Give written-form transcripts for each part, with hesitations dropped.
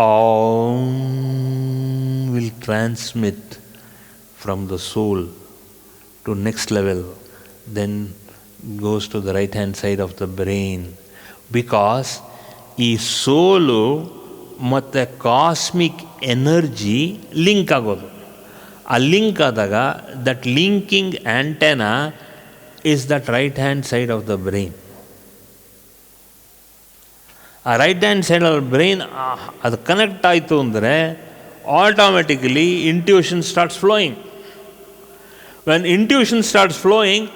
Om will transmit from the soul to next level, then goes to the right hand side of the brain. Because ಈ ಸೋಲು ಮತ್ತು cosmic energy link ಆಗೋದು. ಆ link ಆದಾಗ that linking antenna is that right hand side of the brain. ಆ right hand side of brain ಅದು connect ಆಯಿತು ಅಂದರೆ automatically intuition starts flowing. When intuition starts flowing,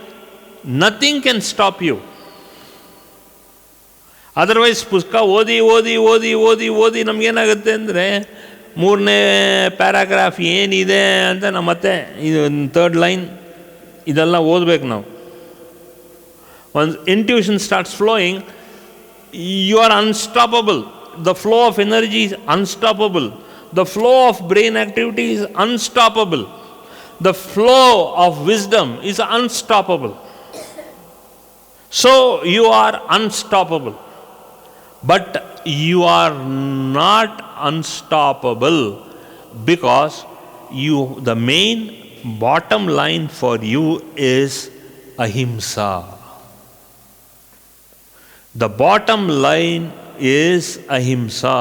nothing can stop you. Otherwise ಪುಸ್ತಕ ಓದಿ ಓದಿ ಓದಿ ಓದಿ ಓದಿ ನಮಗೇನಾಗುತ್ತೆ ಅಂದರೆ 3ನೇ ಪ್ಯಾರಾಗ್ರಾಫ್ ಏನಿದೆ ಅಂತ ನಾವು ಮತ್ತೆ ಇದು 3rd ಲೈನ್ ಇದೆಲ್ಲ ಓದಬೇಕು ನಾವು. Once intuition starts flowing, you are unstoppable. The flow of energy is unstoppable. The flow of brain activity is unstoppable. The flow of wisdom is unstoppable. So you are unstoppable. But you are not unstoppable because the main bottom line for you is ahimsa. The bottom line is ahimsa.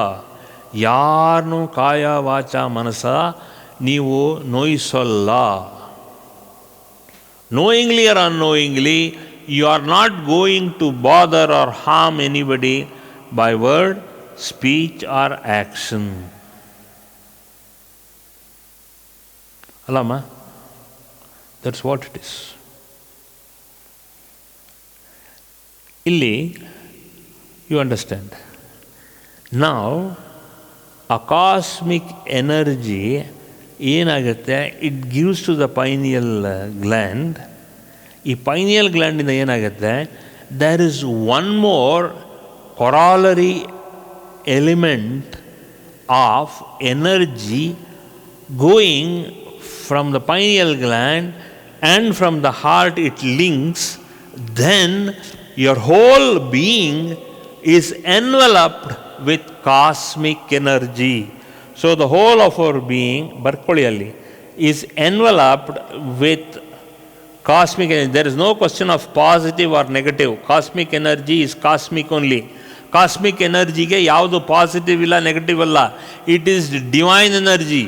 ಯಾರನ್ನೂ ಕಾಯ ವಾಚ ಮನಸ ನೀವು ನೋಯಿಸಲ್ಲ. Knowingly or unknowingly, you are not going to bother or harm anybody by word, speech or action. Allama? That's what it is. Illi, you understand. Now, a cosmic energy ಏನಾಗುತ್ತೆ, it gives to the pineal gland. ಈ pineal gland ಇಂದ ಏನಾಗುತ್ತೆ, there is one more corollary element of energy going from the pineal gland and from the heart it links. Then your whole being is enveloped with cosmic energy. So the whole of our being, Barkoliyalli, is enveloped with cosmic energy. There is no question of positive or negative. Cosmic energy is cosmic only. Cosmic energy ge yavdu positive illa negative alla. It is divine energy.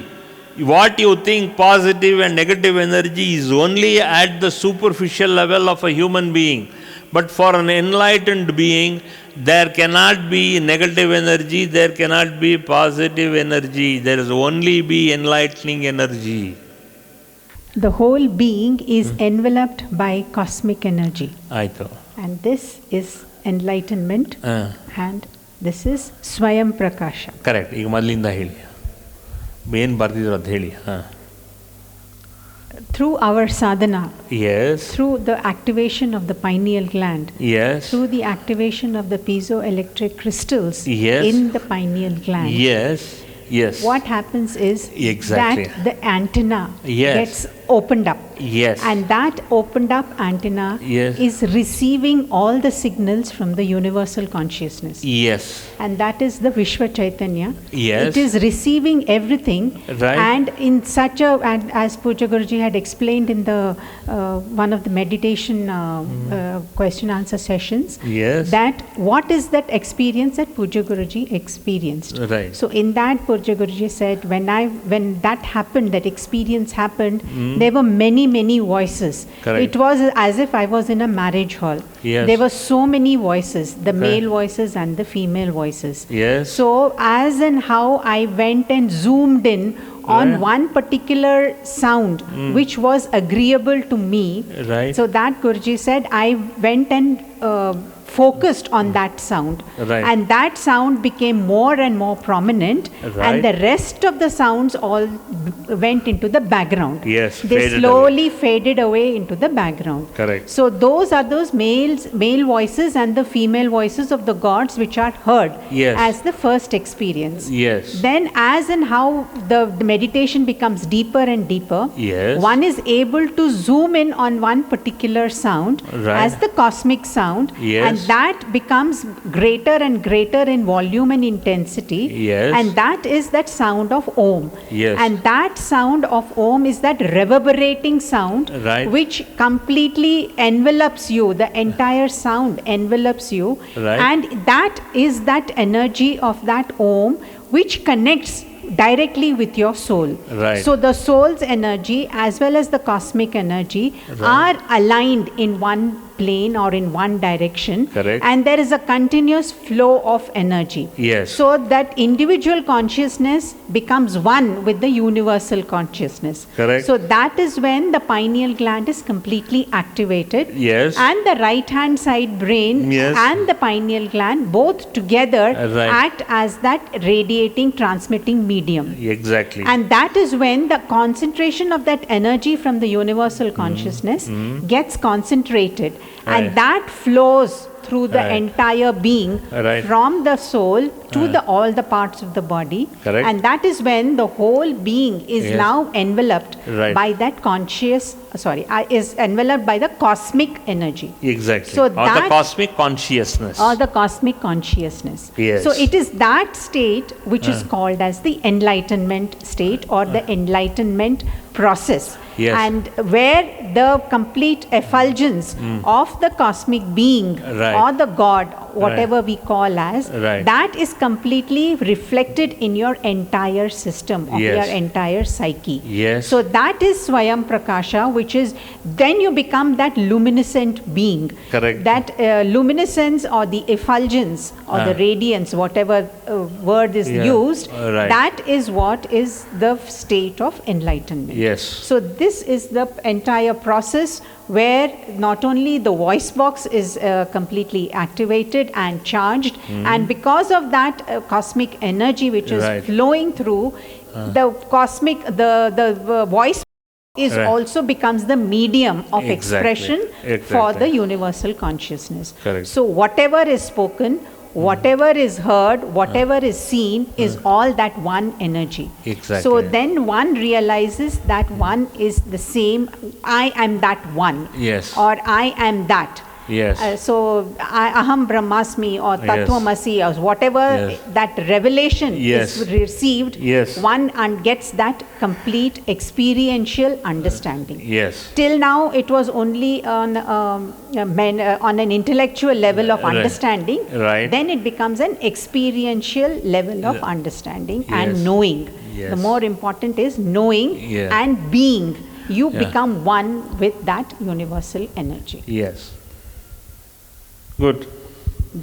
What you think positive and negative energy is only at the superficial level of a human being. But for an enlightened being, there cannot be negative energy, there cannot be positive energy. There is only be enlightening energy. The whole being is enveloped by cosmic energy. Aito. And this is enlightenment and this is Swayam Prakasha. Correct. ಈಗ ಮೊದಲಿಂದ ಹೇಳಿ ಏನು ಬರ್ದಿದ್ರು ಅದು ಹೇಳಿ. Through our sadhana, yes, through the activation of the pineal gland, yes, through the activation of the piezoelectric crystals, yes, in the pineal gland, yes, yes, what happens is exactly that the antenna yes gets opened up. Yes. And that opened up antenna yes is receiving all the signals from the universal consciousness. Yes. And that is the Vishwa Chaitanya. Yes. It is receiving everything. Right. And in such a, and as Pujya Guruji had explained in the one of the meditation question answer sessions, yes, that what is that experience that Pujya Guruji experienced. Right. So in that Pujya Guruji said, when that happened, that experience happened, there were many voices. Correct. It was as if I was in a marriage hall. Yes. There were so many voices, the Correct. male voices and the female voices. Yes. So as and how I went and zoomed in on Right. one particular sound which was agreeable to me. Right. So that Guruji said, I went and focused on that sound. Right. And that sound became more and more prominent. Right. And the rest of the sounds all went into the background. Yes, They faded slowly faded away into the background. Correct. So those are those male voices and the female voices of the gods which are heard Yes. as the first experience. Yes. Then as and how the meditation becomes deeper and deeper, Yes. one is able to zoom in on one particular sound Right. as the cosmic sound. Yes. And that becomes greater and greater in volume and intensity. Yes. And that is that sound of Om. Yes. And that sound of Om is that reverberating sound, Right. which completely envelops you. The entire sound envelops you. Right. And that is that energy of that Om which connects directly with your soul. Right. So the soul's energy as well as the cosmic energy are aligned in one plane or in one direction. Correct. And there is a continuous flow of energy. Yes. So that individual consciousness becomes one with the universal consciousness. Correct. So that is when the pineal gland is completely activated. Yes. And the right hand side brain Yes. and the pineal gland both together Right. act as that radiating transmitting medium. Exactly. And that is when the concentration of that energy from the universal consciousness gets concentrated. Right. And that flows through the Right. entire being Right. from the soul to the all the parts of the body. Correct. And that is when the whole being is Yes. now enveloped Right. by that is enveloped by the cosmic energy. Exactly. So or the that- cosmic consciousness. Or the cosmic consciousness. Yes. So it is that state which is called as the enlightenment state or the enlightenment process. Yes. And where the complete effulgence of the cosmic being Right. or the God, whatever we call as, Right. that is completely reflected in your entire system of Yes. your entire psyche. Yes. So that is Swayam Prakasha, which is then you become that luminescent being. Correct. That luminescence or the effulgence or the radiance, whatever word is Yeah. used, Right. that is what is the state of enlightenment. Yes. So this is the entire process where not only the voice box is completely activated and charged, and because of that cosmic energy which is Right. flowing through, the cosmic, the voice is Right. also becomes the medium of Exactly. expression for Exactly. the universal consciousness. Correct. So whatever is spoken, whatever is heard, whatever is seen is all that one energy. Exactly. So then one realizes that one is the same, I am that one. Yes. Or I am that. Yes. So aham brahmasmi or Yes. tattvamasi or whatever Yes. that revelation Yes. is received, Yes. one and gets that complete experiential understanding. Yes. Till now, it was only on an intellectual level of Right. understanding. Right. Then it becomes an experiential level of understanding and Yes. knowing. Yes. The more important is knowing Yeah. and being. You Yeah. become one with that universal energy. Yes. Good.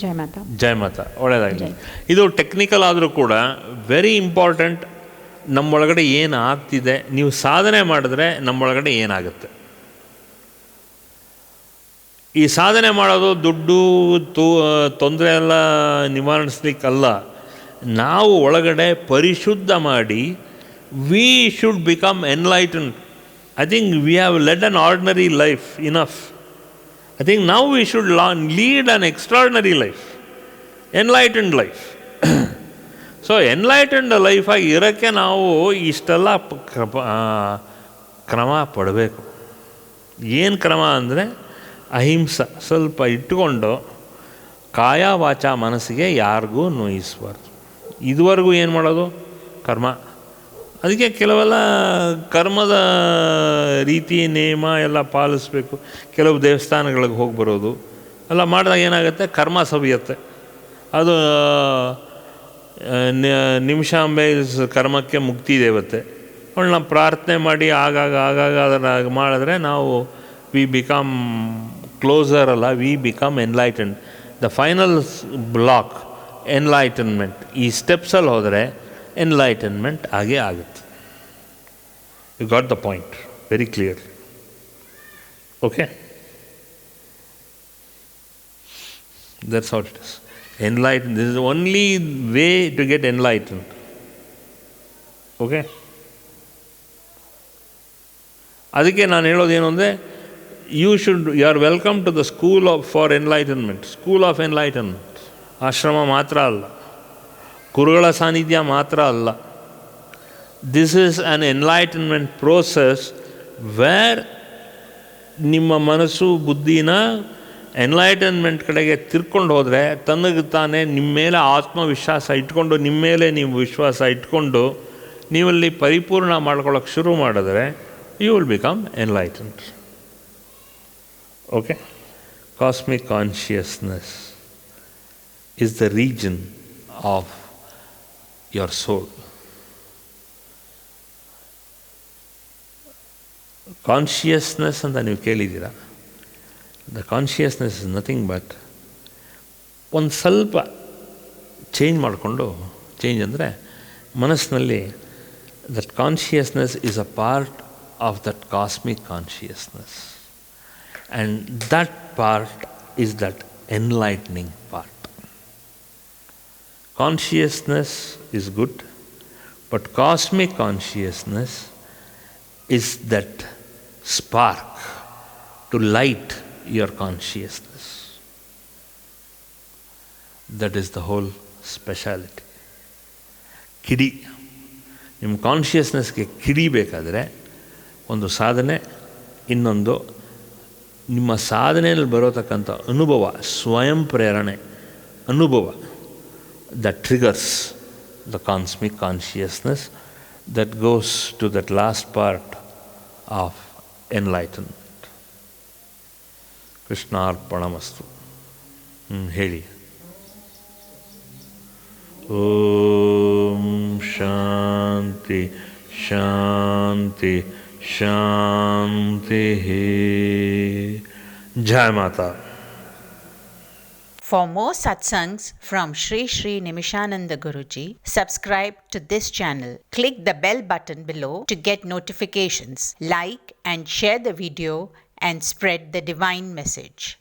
Jai Mata. ಜಯ ಮಾತ. ಒಳ್ಳೆಯದಾಗಲಿ. ಜೈ. ಇದು technical ಆದರೂ ಕೂಡ very important. ನಮ್ಮೊಳಗಡೆ ಏನು ಆಗ್ತಿದೆ, ನೀವು ಸಾಧನೆ ಮಾಡಿದ್ರೆ ನಮ್ಮೊಳಗಡೆ ಏನಾಗುತ್ತೆ. ಈ ಸಾಧನೆ ಮಾಡೋದು ದುಡ್ಡು ತೊಂದರೆ ಎಲ್ಲ ನಿವಾರಿಸ್ಲಿಕ್ಕಲ್ಲ. ನಾವು ಒಳಗಡೆ ಪರಿಶುದ್ಧ ಮಾಡಿ we should become enlightened. I think we have led an ordinary life enough. I think now we should lead an extraordinary life, enlightened life. So enlightened ಲೈಫಾಗಿ ಇರೋಕ್ಕೆ ನಾವು ಇಷ್ಟೆಲ್ಲ ಕ್ರಮ ಪಡಬೇಕು. ಏನು ಕ್ರಮ ಅಂದರೆ ಅಹಿಂಸೆ ಸ್ವಲ್ಪ ಇಟ್ಟುಕೊಂಡು ಕಾಯ ವಾಚ ಮನಸ್ಸಿಗೆ ಯಾರಿಗೂ ನೋಯಿಸಬಾರ್ದು. ಇದುವರೆಗೂ ಏನು ಮಾಡೋದು? ಕರ್ಮ. ಅದಕ್ಕೆ ಕೆಲವೆಲ್ಲ ಕರ್ಮದ ರೀತಿ ನಿಯಮ ಎಲ್ಲ ಪಾಲಿಸ್ಬೇಕು. ಕೆಲವು ದೇವಸ್ಥಾನಗಳಿಗೆ ಹೋಗಿ ಬರೋದು ಎಲ್ಲ ಮಾಡಿದಾಗ ಏನಾಗುತ್ತೆ, ಕರ್ಮ ಸವಿಯುತ್ತೆ. ಅದು ನಿಮಿಷಾಂಬೆ ಕರ್ಮಕ್ಕೆ ಮುಕ್ತಿ ದೇವತೆ. ಅವಳನ್ನ ಪ್ರಾರ್ಥನೆ ಮಾಡಿ ಆಗಾಗ ಅದನ್ನು ಮಾಡಿದ್ರೆ ನಾವು ವಿ ಬಿಕಮ್ ಕ್ಲೋಸರ್ ಅಲ್ಲ, we become enlightened. The final block enlightenment. ಈ ಸ್ಟೆಪ್ಸಲ್ಲಿ ಹೋದರೆ ಎನ್ಲೈಟನ್ಮೆಂಟ್ ಆಗೇ ಆಗುತ್ತೆ. You got the point very clear. Okay, that's how it is. Enlightened. This is the only way to get enlightened. Okay, ಅದಕ್ಕೆ ನಾನು ಹೇಳೋದೇನು ಅಂದರೆ you are welcome to the school for enlightenment. School of enlightenment. ಆಶ್ರಮ ಮಾತ್ರ ಅಲ್ಲ, ಗುರುಗಳ ಸಾನ್ನಿಧ್ಯ ಮಾತ್ರ ಅಲ್ಲ. This is an enlightenment process wear ನಿಮ್ಮ ಮನಸ್ಸು ಬುದ್ಧಿನ ಎನ್ಲೈಟನ್ಮೆಂಟ್ ಕಡೆಗೆ ತಿರ್ಕೊಂಡು ಹೋದರೆ ತನಗೆ ತಾನೇ ನಿಮ್ಮ ಮೇಲೆ ಆತ್ಮವಿಶ್ವಾಸ ಇಟ್ಕೊಂಡು ನಿಮ್ಮ ಮೇಲೆ ನೀವು ವಿಶ್ವಾಸ ಇಟ್ಕೊಂಡು ನೀವಲ್ಲಿ ಪರಿಪೂರ್ಣ ಮಾಡ್ಕೊಳ್ಳೋಕೆ ಶುರು ಮಾಡಿದ್ರೆ you will become enlightened. Okay, cosmic consciousness is the region of your soul. Consciousness ಅಂತ ನೀವು ಕೇಳಿದ್ದೀರ. The consciousness is nothing but ಒಂದು ಸ್ವಲ್ಪ ಚೇಂಜ್ ಮಾಡಿಕೊಂಡು, ಚೇಂಜ್ ಅಂದರೆ ಮನಸ್ಸಿನಲ್ಲಿ that consciousness is a part of that cosmic consciousness and that part is that enlightening part. Consciousness is good, but cosmic consciousness is that spark to light your consciousness. That is the whole speciality. ಕಿಡಿ, ನಿಮ್ಮ ಕಾನ್ಷಿಯಸ್ನೆಸ್ಗೆ ಕಿಡಿ ಬೇಕಾದರೆ ಒಂದು ಸಾಧನೆ, ಇನ್ನೊಂದು ನಿಮ್ಮ ಸಾಧನೆಯಲ್ಲಿ ಬರೋತಕ್ಕಂಥ ಅನುಭವ, ಸ್ವಯಂ ಪ್ರೇರಣೆ ಅನುಭವ, that triggers the cosmic consciousness that goes to that last part of enlightenment. Krishnarpanamastu. ಹೇಳಿ. ಓಂ ಶಾಂತಿ ಶಾಂತಿ ಶಾಂತಿ. ಜಯ ಮಾತಾ. For more satsangs from Sri Sri Nimishananda Guruji, subscribe to this channel. Click the bell button below to get notifications. Like and share the video and spread the divine message.